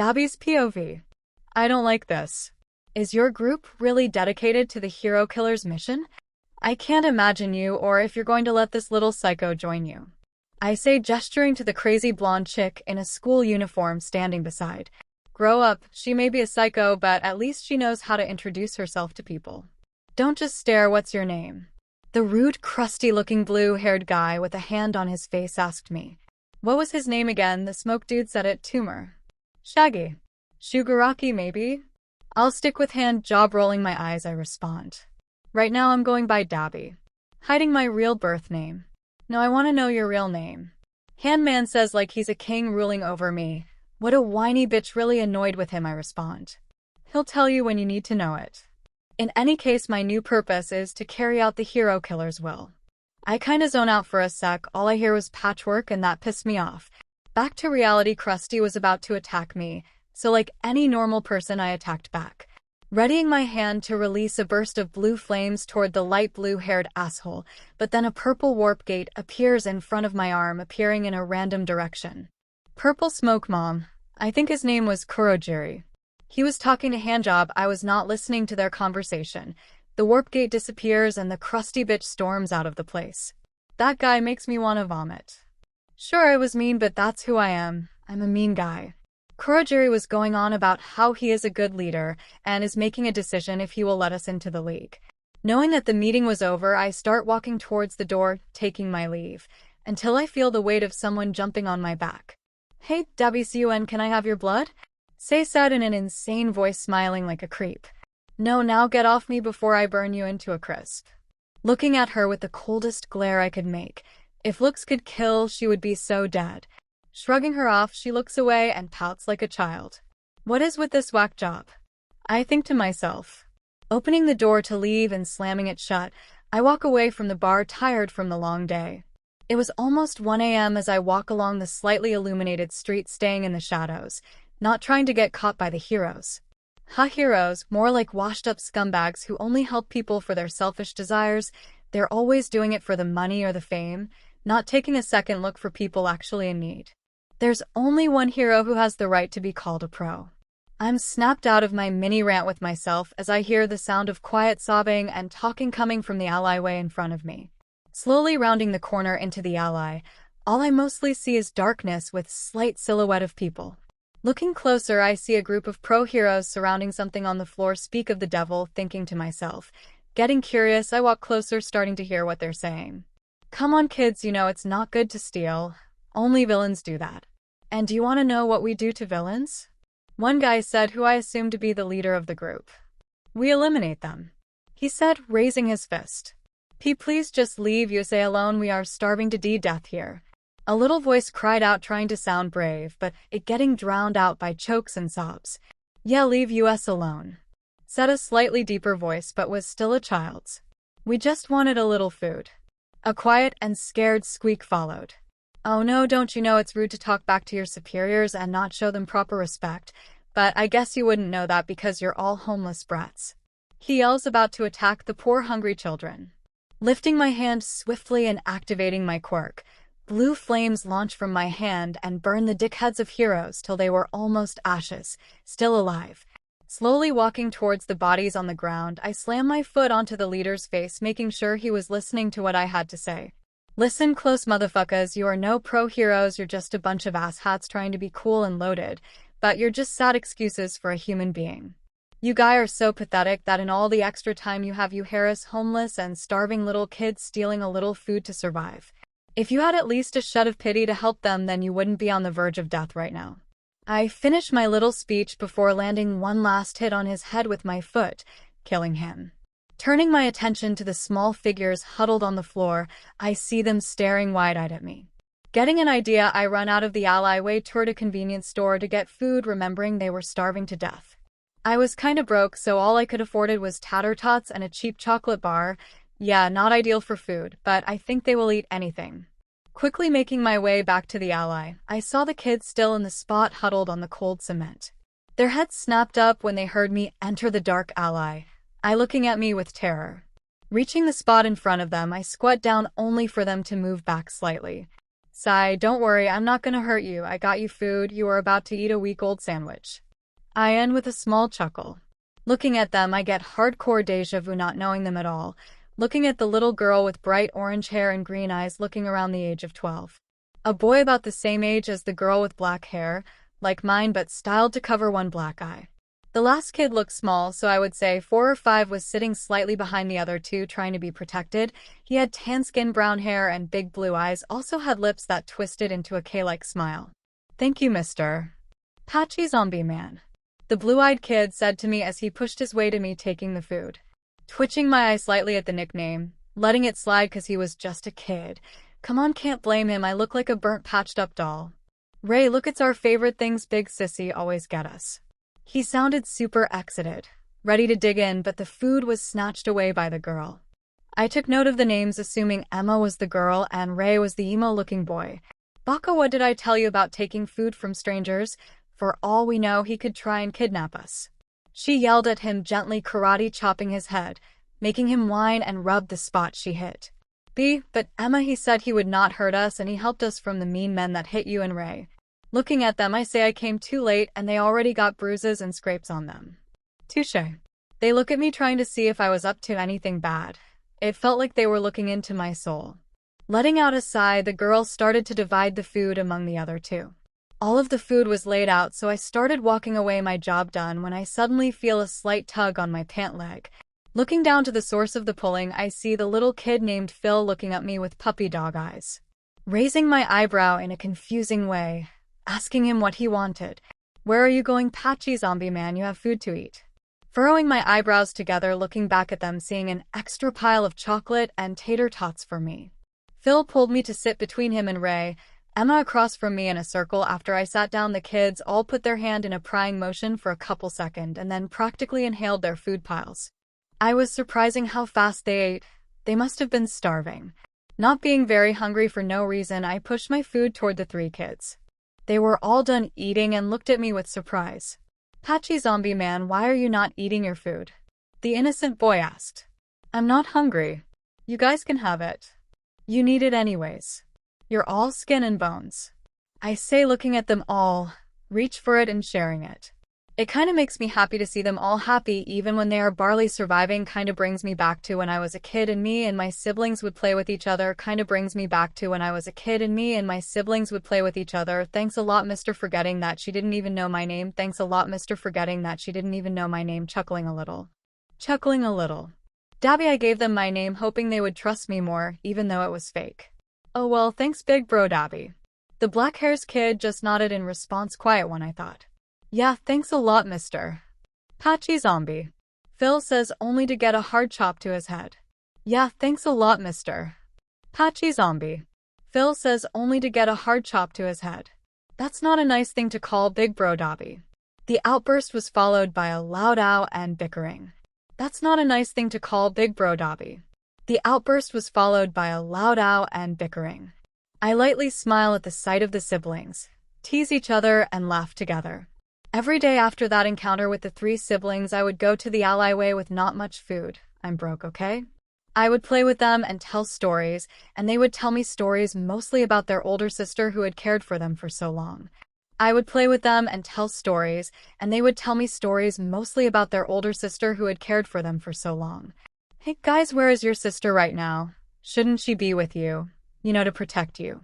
Dabi's POV. I don't like this. Is your group really dedicated to the hero killer's mission? I can't imagine you or if you're going to let this little psycho join you. I say, gesturing to the crazy blonde chick in a school uniform standing beside. Grow up, she may be a psycho, but at least she knows how to introduce herself to people. Don't just stare, what's your name? The rude, crusty-looking blue-haired guy with a hand on his face asked me. What was his name again? The smoke dude said it. Tumor. Shaggy. Shugaraki, maybe? I'll stick with hand, job rolling my eyes, I respond. Right now I'm going by Dabi. Hiding my real birth name. No, I want to know your real name. Handman says like he's a king ruling over me. What a whiny bitch, really annoyed with him, I respond. He'll tell you when you need to know it. In any case, my new purpose is to carry out the hero killer's will. I kinda zone out for a sec, all I hear was patchwork and that pissed me off. Back to reality, Krusty was about to attack me, so like any normal person I attacked back. Readying my hand to release a burst of blue flames toward the light blue-haired asshole, but then a purple warp gate appears in front of my arm, appearing in a random direction. Purple smoke mom. I think his name was Kurojiri. He was talking to Handjob. I was not listening to their conversation. The warp gate disappears and the crusty bitch storms out of the place. That guy makes me want to vomit. Sure, I was mean, but that's who I am. I'm a mean guy. Kurojiri was going on about how he is a good leader and is making a decision if he will let us into the league. Knowing that the meeting was over, I start walking towards the door, taking my leave, until I feel the weight of someone jumping on my back. Hey, Dabi-kun, can I have your blood? Sei said in an insane voice, smiling like a creep. No, now get off me before I burn you into a crisp. Looking at her with the coldest glare I could make. If looks could kill, she would be so dead. Shrugging her off, she looks away and pouts like a child. What is with this whack job? I think to myself. Opening the door to leave and slamming it shut, I walk away from the bar, tired from the long day. It was almost 1 a.m. as I walk along the slightly illuminated street, staying in the shadows, not trying to get caught by the heroes. Heroes, more like washed-up scumbags who only help people for their selfish desires. They're always doing it for the money or the fame, not taking a second look for people actually in need. There's only one hero who has the right to be called a pro. I'm snapped out of my mini rant with myself as I hear the sound of quiet sobbing and talking coming from the alleyway in front of me. Slowly rounding the corner into the alley, all I mostly see is darkness with slight silhouette of people. Looking closer, I see a group of pro heroes surrounding something on the floor. Speak of the devil, thinking to myself. Getting curious, I walk closer, starting to hear what they're saying. Come on kids, you know it's not good to steal. Only villains do that. And do you want to know what we do to villains? One guy said, who I assumed to be the leader of the group. We eliminate them. He said, raising his fist. Please just leave USA alone, we are starving to death here. A little voice cried out, trying to sound brave, but it getting drowned out by chokes and sobs. Yeah, leave US alone. Said a slightly deeper voice, but was still a child's. We just wanted a little food. A quiet and scared squeak followed. Oh no, don't you know it's rude to talk back to your superiors and not show them proper respect, but I guess you wouldn't know that because you're all homeless brats. He yells, about to attack the poor hungry children. Lifting my hand swiftly and activating my quirk, blue flames launch from my hand and burn the dickheads of heroes till they were almost ashes, still alive. Slowly walking towards the bodies on the ground, I slam my foot onto the leader's face, making sure he was listening to what I had to say. Listen close, motherfuckers, you are no pro heroes, you're just a bunch of asshats trying to be cool and loaded, but you're just sad excuses for a human being. You guys are so pathetic that in all the extra time you have, you harass homeless and starving little kids, stealing a little food to survive. If you had at least a shred of pity to help them, then you wouldn't be on the verge of death right now. I finish my little speech before landing one last hit on his head with my foot, killing him. Turning my attention to the small figures huddled on the floor, I see them staring wide-eyed at me. Getting an idea, I run out of the alleyway toward a convenience store to get food, remembering they were starving to death. I was kinda broke, so all I could afford was tater tots and a cheap chocolate bar. Yeah, not ideal for food, but I think they will eat anything. Quickly making my way back to the alley, I saw the kids still in the spot, huddled on the cold cement. Their heads snapped up when they heard me enter the dark alley, looking at me with terror. Reaching the spot in front of them, I squat down only for them to move back slightly. Sigh, don't worry, I'm not gonna hurt you. I got you food. You are about to eat a week-old sandwich. I end with a small chuckle. Looking at them, I get hardcore deja vu not knowing them at all. Looking at the little girl with bright orange hair and green eyes looking around the age of 12. A boy about the same age as the girl with black hair, like mine but styled to cover one black eye. The last kid looked small, so I would say 4 or 5, was sitting slightly behind the other two trying to be protected. He had tan skin, brown hair, and big blue eyes, also had lips that twisted into a K-like smile. Thank you, Mr. Patchy Zombie Man, the blue-eyed kid said to me as he pushed his way to me taking the food. Twitching my eye slightly at the nickname, letting it slide cause he was just a kid. Come on, can't blame him, I look like a burnt patched-up doll. Ray, look, it's our favorite things big sissy always get us. He sounded super excited, ready to dig in, but the food was snatched away by the girl. I took note of the names, assuming Emma was the girl and Ray was the emo-looking boy. Baka, what did I tell you about taking food from strangers? For all we know, he could try and kidnap us. She yelled at him, gently karate chopping his head, making him whine and rub the spot she hit. But Emma, he said he would not hurt us and he helped us from the mean men that hit you and Ray. Looking at them, I say I came too late and they already got bruises and scrapes on them. Touché. They look at me trying to see if I was up to anything bad. It felt like they were looking into my soul. Letting out a sigh, the girl started to divide the food among the other two. All of the food was laid out, so I started walking away, my job done, when I suddenly feel a slight tug on my pant leg. Looking down to the source of the pulling, I see the little kid named Phil looking at me with puppy dog eyes. Raising my eyebrow in a confusing way, asking him what he wanted. Where are you going, Patchy Zombie Man? You have food to eat. Furrowing my eyebrows together, looking back at them, seeing an extra pile of chocolate and tater tots for me. Phil pulled me to sit between him and Ray, Emma across from me in a circle. After I sat down, the kids all put their hand in a prying motion for a couple seconds and then practically inhaled their food piles. I was surprising how fast they ate. They must have been starving. Not being very hungry for no reason, I pushed my food toward the 3 kids. They were all done eating and looked at me with surprise. Patchy Zombie Man, why are you not eating your food? The innocent boy asked. I'm not hungry. You guys can have it. You need it anyways. You're all skin and bones. I say, looking at them all, reach for it and sharing it. It kinda makes me happy to see them all happy even when they are barely surviving. Kinda brings me back to when I was a kid and me and my siblings would play with each other. Kinda brings me back to when I was a kid and me and my siblings would play with each other. Thanks a lot, Mr. Forgetting that she didn't even know my name. Thanks a lot, Mr. Forgetting that she didn't even know my name. Chuckling a little. Dabi, I gave them my name hoping they would trust me more, even though it was fake. Oh well, thanks big bro Dabi. The black hairs kid just nodded in response. Quiet one, I thought. Yeah, thanks a lot, Mr. Patchy Zombie. Phil says, only to get a hard chop to his head. Yeah, thanks a lot, Mr. Patchy Zombie. Phil says, only to get a hard chop to his head. That's not a nice thing to call big bro Dabi. The outburst was followed by a loud ow and bickering. That's not a nice thing to call big bro Dabi. The outburst was followed by a loud ow and bickering. I lightly smile at the sight of the siblings, tease each other, and laugh together. Every day after that encounter with the 3 siblings, I would go to the alleyway with not much food. I'm broke, okay? I would play with them and tell stories, and they would tell me stories mostly about their older sister who had cared for them for so long. I would play with them and tell stories, and they would tell me stories mostly about their older sister who had cared for them for so long. Hey guys, where is your sister right now? Shouldn't she be with you? You know, to protect you.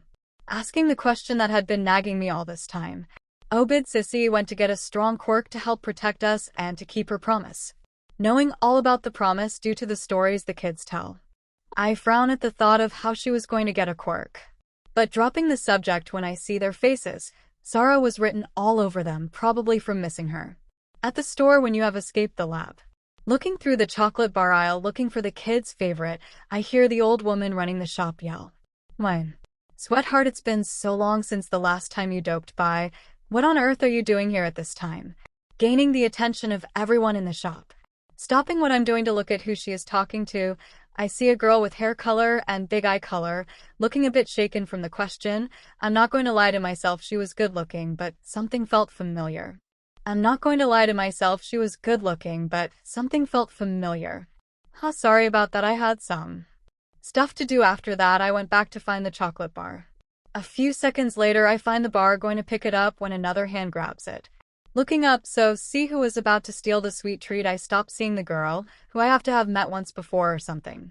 Asking the question that had been nagging me all this time. Obid Sissy went to get a strong quirk to help protect us and to keep her promise. Knowing all about the promise due to the stories the kids tell. I frown at the thought of how she was going to get a quirk. But dropping the subject when I see their faces, sorrow was written all over them, probably from missing her. At the store when you have escaped the lab. Looking through the chocolate bar aisle looking for the kids' favorite, I hear the old woman running the shop yell. When? Sweetheart, it's been so long since the last time you doped by. What on earth are you doing here at this time? Gaining the attention of everyone in the shop. Stopping what I'm doing to look at who she is talking to, I see a girl with hair color and big eye color, looking a bit shaken from the question. I'm not going to lie to myself, she was good looking, but something felt familiar. Sorry about that, I had some stuff to do. After that, I went back to find the chocolate bar. A few seconds later, I find the bar going to pick it up when another hand grabs it. Looking up so see who is about to steal the sweet treat, I stop seeing the girl, who I have to have met once before or something.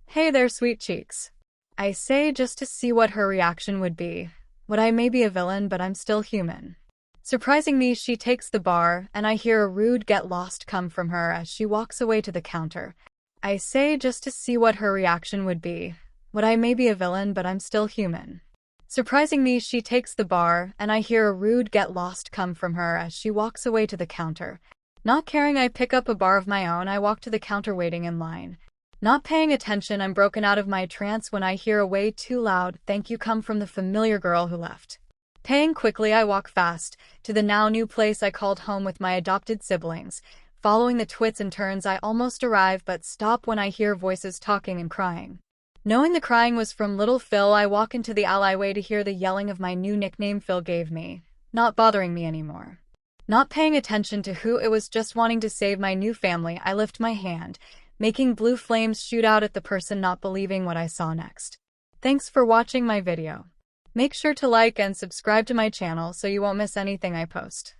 Hey there, sweet cheeks. I say just to see what her reaction would be. Would I may be a villain, but I'm still human. Surprising me, she takes the bar, and I hear a rude "get lost" come from her as she walks away to the counter. I say just to see what her reaction would be. Would I may be a villain, but I'm still human. Surprising me, she takes the bar, and I hear a rude "get lost" come from her as she walks away to the counter. Not caring, I pick up a bar of my own. I walk to the counter waiting in line. Not paying attention, I'm broken out of my trance when I hear a way too loud "thank you" come from the familiar girl who left. Paying quickly, I walk fast to the now new place I called home with my adopted siblings. Following the twists and turns, I almost arrive but stop when I hear voices talking and crying. Knowing the crying was from little Phil, I walk into the alleyway to hear the yelling of my new nickname Phil gave me, not bothering me anymore. Not paying attention to who it was, just wanting to save my new family, I lift my hand, making blue flames shoot out at the person, not believing what I saw next. Thanks for watching my video. Make sure to like and subscribe to my channel so you won't miss anything I post.